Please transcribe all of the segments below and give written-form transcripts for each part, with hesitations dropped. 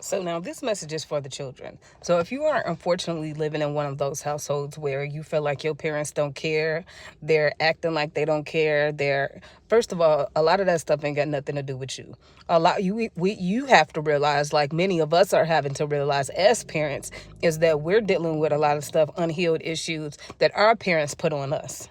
So now this message is for the children. So if you are unfortunately living in one of those households where you feel like your parents don't care, they're acting like they don't care, first of all, a lot of that stuff ain't got nothing to do with you. You have to realize, like many of us are having to realize as parents, is that we're dealing with a lot of stuff, unhealed issues that our parents put on us.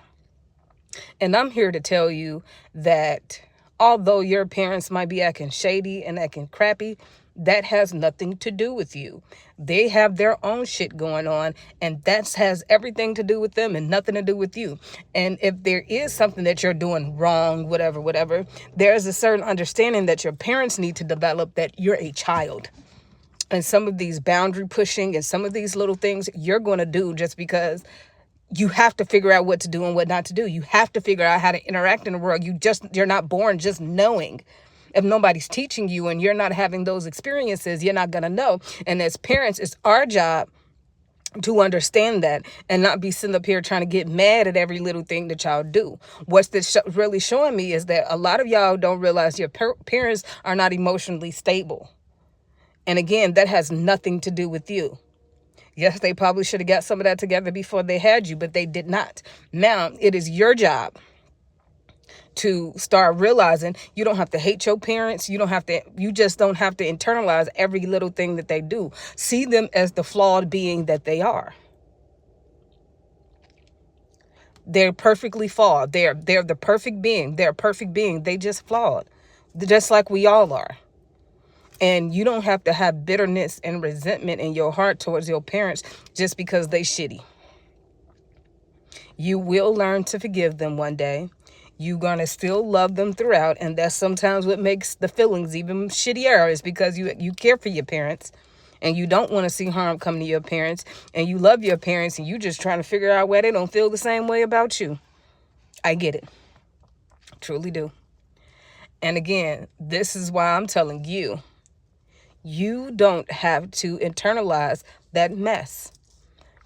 And I'm here to tell you that although your parents might be acting shady and acting crappy, that has nothing to do with you. They have their own shit going on, and that has everything to do with them and nothing to do with you. And if there is something that you're doing wrong, whatever, there's a certain understanding that your parents need to develop, that you're a child. And some of these boundary pushing and some of these little things you're going to do just because you have to figure out what to do and what not to do. You have to figure out how to interact in the world. You're not born just knowing. If nobody's teaching you and you're not having those experiences, you're not going to know. And as parents, it's our job to understand that and not be sitting up here trying to get mad at every little thing that y'all do. What's this really showing me is that a lot of y'all don't realize your parents are not emotionally stable. And again, that has nothing to do with you. Yes, they probably should have got some of that together before they had you, but they did not. Now, it is your job to start realizing you don't have to hate your parents. You just don't have to internalize every little thing that they do. See them as the flawed being that they are. They're perfectly flawed. They're the perfect being. They're a perfect being. They just flawed. Just like we all are. And you don't have to have bitterness and resentment in your heart towards your parents just because they shitty. You will learn to forgive them one day. You're going to still love them throughout. And that's sometimes what makes the feelings even shittier, is because you care for your parents and you don't want to see harm come to your parents, and you love your parents and you just trying to figure out why they don't feel the same way about you. I get it. Truly do. And again, this is why I'm telling you, you don't have to internalize that mess.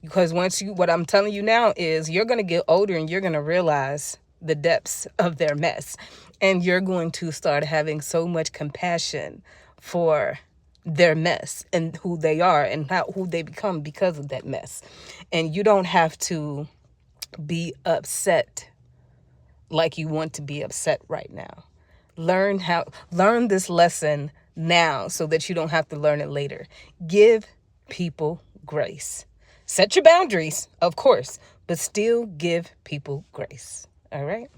Because what I'm telling you now is you're going to get older and you're going to realize the depths of their mess. And you're going to start having so much compassion for their mess and who they are and who they become because of that mess. And you don't have to be upset like you want to be upset right now. Learn this lesson now so that you don't have to learn it later. Give people grace. Set your boundaries, of course, but still give people grace. All right?